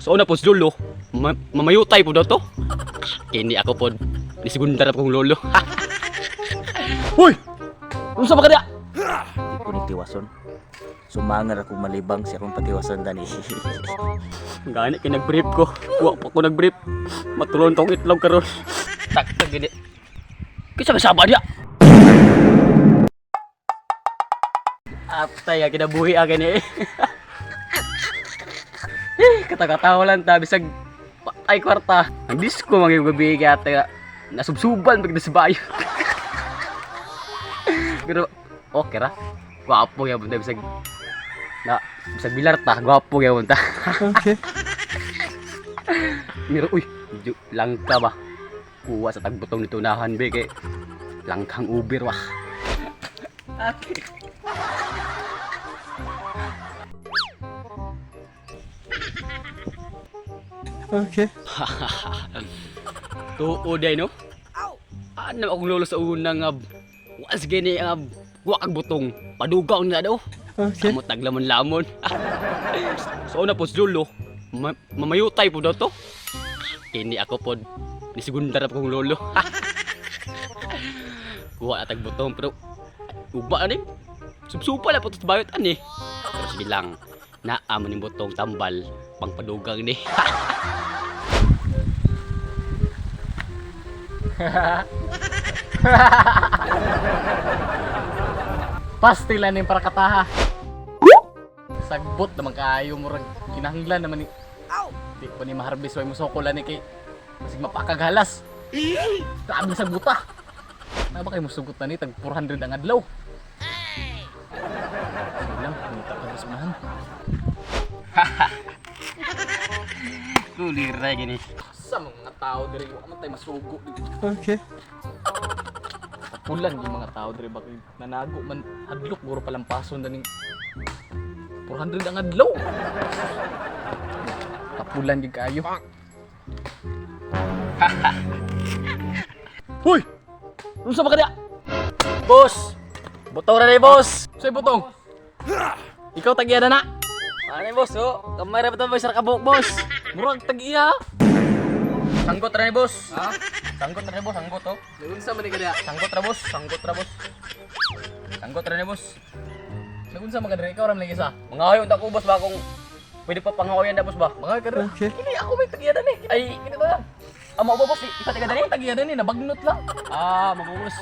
So na po si lolo, mamayutay po daw to. Kini ako po, nisigundar na po kong lolo. Hoy! Ano sa mga Di ko nagtiwason. Sumangar ako malibang siya kung patiwason dani. Gani kay nag-brief ko. Wa pa ko nag-brief. Matulon tong itlog karon. Tak gini. Kisa kasaba dia. Atay kinabuhi akin eh. Kata-katawa lang ta bisag patay kwarta. Ang disco mga gabi kaya ate nasubsuban pag nasabayo. Pero okay ra. Gwapo ya bunda bisag bisag bilar ta, gwapo ya bunda. Okay. Miro uy, langka ba? Kuha sa tagbutong nito nahan be kay langkang uber wah. Okay. Okay. Tuo day no? Ano akong lolo sa unang was gini guwag butong padugaw na daw. Okay. Amot naglamon-lamon. So na po si lolo, mamayutay po daw to. Kini ako po nisigundar po kong lolo. Kuha atag butong pero ugba ani. Subsupa na po to bayot ani. Pero sige lang, naamon yung butong tambal pang padugang ni. Pastilan yung para kataha. Sagbot naman kaayo mo rin kinahanglan naman ni. Di ko ni maharbis way musokolan ni kay masig mapakaghalas. Grabe sa buta. Na ba kay musugot na ni tag 400 ang adlaw. Lang, kita ka sa unahan. Kulira gini. Sa mga tao diri wa man tay masugo. Okay. Kapulan yung mga tao diri bakit nanago man hadlok guro palampason daning 400 ang adlaw. Kapulan gid kaayo. Hoy! Ano sa mga Boss! Butong na rin, boss! Say butong. Ikaw tagya na na. Ano yung boss, oh? Kamay rapat mo sa kabuk, boss! Murag tag-iya. Sanggot na rin, boss! Ha? Sanggot na rin, boss, sanggot, oh! Nagunsa man ni kada? Sanggot na, boss, sanggot na, boss! Sanggot na rin, boss! Nagunsa man kada? Ikaw ram lang isa. Mga hayon ko, boss, ba? Kung pwede pa panghawayan na, boss, ba? Mga kada. Okay. Kini ako may tagya na ni. Ay, Kini ba? amo ba, boss? Ipatiga na rin? Tagya na ni nabagnot lang. Ah, mabubos.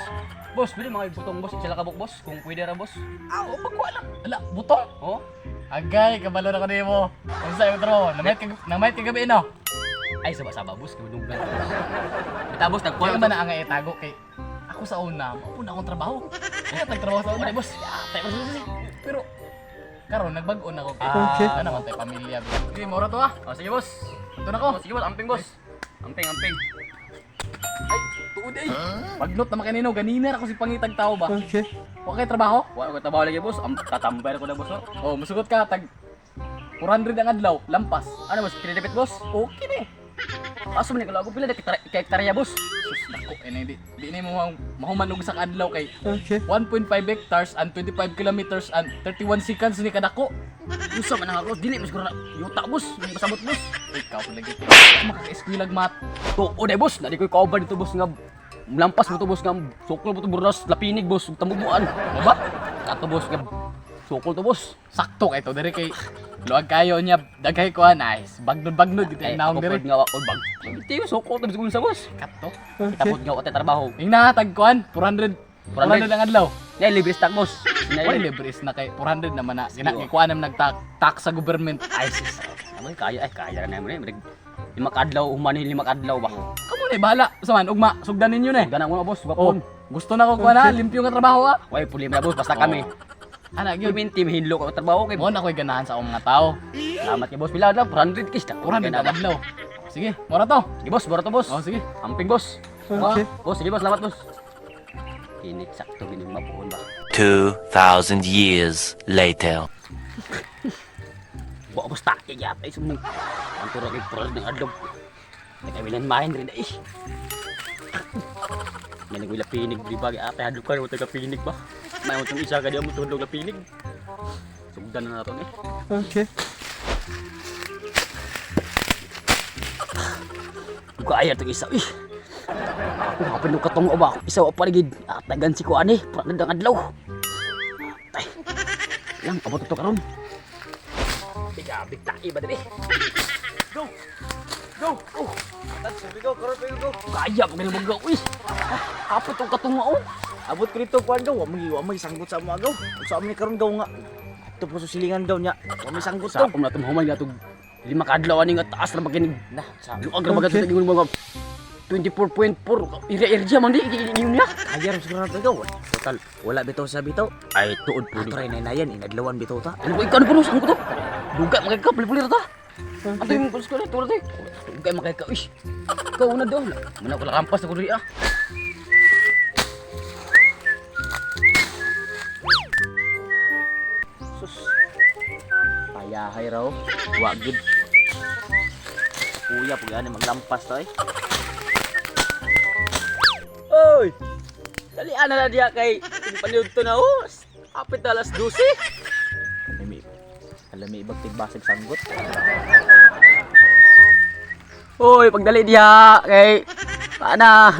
Boss, pwede mga butong, boss, sila kabuk, boss, kung pwede ra, boss. O pagkuha lang. Ala, butong. Oh? Agay, kabalo na ko nimo. Unsa yung tro? Namait ka gabi no? Ay, saba-saba, boss, kabunong lang, boss. Bita, boss, Kaya nagkuha man na ang itago kay ako sa una, mauna akong trabaho. Kaya nagtrabaho sa una, Ay, boss, tayo, boss. pero karon nagbago na ako kay Okay. ano naman tayo pamilya. Sige, mora to ah. Oh, sige, boss. Ito na ko. Oh, sige, boss, amping, boss. Amping, amping. Ay, tuod ay. Magnot naman kanino, ganina ako si pangitag tao ba? Okay. Wa kay trabaho? Wala ko trabaho lagi, boss. Tatambay ko na, boss, oh. Oh, musugot ka tag 400 ang adlaw, lampas. Ano, boss, kinidipit, boss? Okay ni. Aso man ko pila na hektarya, boss. Sus nako, di na mo mahumanog sa adlaw kay Okay. 1.5 hectares and 25 kilometers and 31 seconds ni kadako. Usa man ako, dili mas ko na yuta, boss. May pasabot, boss. Ikaw lagi. Makaka-eskwelaag mat. To, o day, boss. Nadi ko kauban dito, boss, nga lampas mo to, boss, nga sukol mo to, burnas, lapinig, boss, tamugmuan. Ano ba? Kato, boss, nga sukol to, boss. Sakto kay to diri kay luwag kayo niya daghay ko nice. Bagnod dito Ay, naong kupod diri. nga, o bag. Ito yung sukol to, bisigul sa, boss. Kato. Tapos nga, ote trabaho. Ning natag kuan 400 400 ang adlaw. Yan, libre stock, boss. Wala libre is na kay 400 naman na. Gina gikuan nam nagtax sa government. Ay, sis. Ay, kaya na naman eh. Lima kadlaw, humanin lima kadlaw ba? Kamo ni bahala sa man ugma sugdan ninyo ni. Ganang mo, boss, Oh, gapon. gusto na ko kuan na limpyo nga trabaho ah. Way, puli na, boss, basta kami. Ana gyud. Kuminti, mahinlo ko trabaho kay. Mo na ko'y ganahan sa akong mga tao. Salamat kay boss. Pila lang, 400 kis. 400 ang adlaw. Sige, mora to. Sige, boss, bora to, boss. Oh, sige. Amping, boss. Okay. Boss, sige, boss, salamat, boss. Ini sakto gining mapuon ba? 2,000 years later. Wa boss taki yata iso mo. Ang turo kay pro ng adlog. Kaya bilan main rin dai. May nagwila pinig di ba ate hadlok ka mo taga pinig ba? May mo tong isa ka di mo tulog na pinig. Sugdan na nato ni. Okay. Gaya to isa. Ih. Ako nga pinong katungo ba? Isa wa paligid. Tagan si ko ani. Pradang adlaw. Ay. Lang abot to karon. Big tai ba dali? Go. Go. Oh. Go. Go. Kaya pa ganun magaw. Uy. Apa tong katungo? Abot ko dito kuan gaw, wa may sanggot sa mga gaw. Sa amin karon gaw nga. Ito po susilingan gaw niya. Wa may sanggot Sa to. akong natum humay na to. Lima kadlaw ani nga taas na maginig. Nah, sa Luag ra bagat gingon mga 24.4 area man di ingon niya. kaya rin siguro natin gaw. Total, wala bitaw sa bitaw. Ay tuod po Ato rin na yan, inadlawan bitaw ta. Ano ba ikaw puno saan ko to? Duga makika bali-bali ra ta. Ato yung pulis ko na tulad eh. Duga makika. Ish. Ikaw na daw. Mana ko lakampas ako diri ah. Sus. Payahay raw. Wa gid. Kuya pag ani maglampas ta eh. Oy. Dalian na dia kay paniud to na oh. Apit na alas 12. Alami ibang tigbasig sanggot. Oy, pagdali diha kay ana.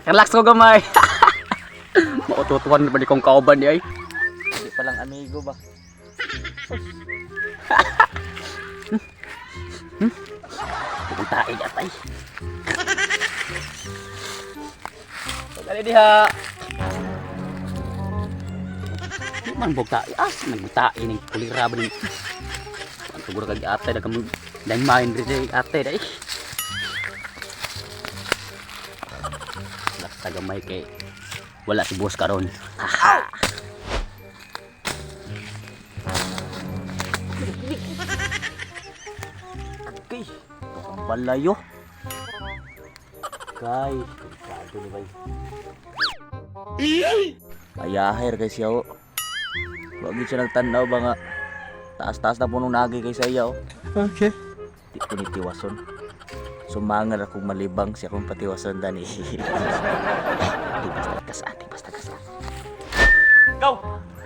Relax ko gamay. Maututuan ba di kong kauban di ay? Hindi pa lang amigo ba? Pupuntain yatay. Pagdali diha. Di man bugtai. Nagbugtai ning kulira ba ni. Ang tugur kag ate da kamo dan main diri ate dai. Relax ta gamay kay wala si boss karon. Okay. Ang balayo. Kay, kumpado ni bay. Payahay kay siya o. Wag gid siya nagtanaw ba nga taas-taas na punong nagi kay sayaw. Okay. Di ko ni tiwason. Sumangar akong malibang siya kung patiwason dani. Basta kas. Gaw!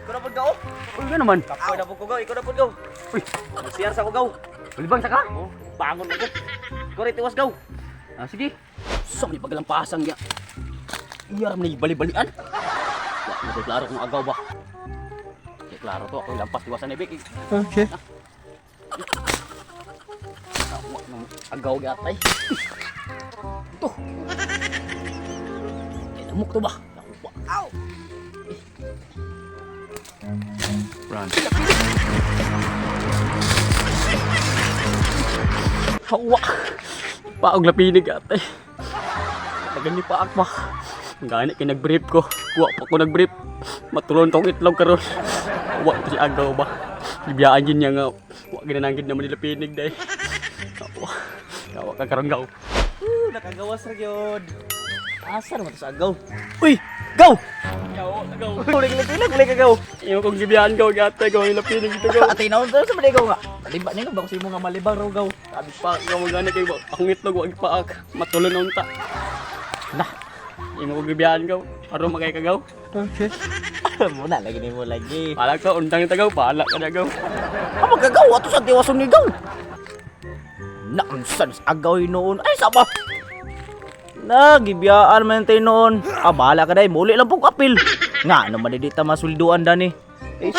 Ikaw na po gaw? Uy, ano naman? Kapoy na po ko gaw, ikaw na po gaw. Uy, Magsiyar sa ko gaw. balibang sa ka? Oh, bangon mo ko. Ikaw rin tiwas gaw. Ah, sige. So, may paglampasan niya. Iyar man bali-balian. Ya, klaro kung agaw ba. Di klaro to, ako lampas iwasan ni Vicky. Okay. Tawa ng agaw gatay. Ito. Kinamuk to ba? Nakuha. Ow! Run. Hawa. Paog lapinig ate. Tagan ni paak ba? Gani kay nag-brief ko. Kuha pa ko nag-brief. Matulon tong itlog karon. Wa to si agaw ba? Bibiyaan din niya nga. Wa ginananggid naman nila pinig dai. Kawa ka karon gaw. Nakagawas ra gyud. Asa naman to sa agaw? Uy, gaw. Gaw, gaw. Uli ka gaw. Iyo kong gibiyaan gaw gatay gaw nila pinig dito gaw. Atay na sa maligaw nga. Maliba ni ba kasi mo nga malibang raw gaw. Sabi pa gaw gani kay akong itlog wa gipaak. Matulon na unta. Nah. Iyo kong gibiyaan gaw. Aron magay ka gaw. Okay. Muna lagi ni mo lagi. Pala ka undang tagaw, pala ka na gaw. Apa gagaw ato sa tiwason ni gaw? Nonsense agaw noon. Ay saba. Nagibiyaan man tayo noon. Bahala ka dai, muli lang pong apil. Nga naman di ta masulduan dani. Eh,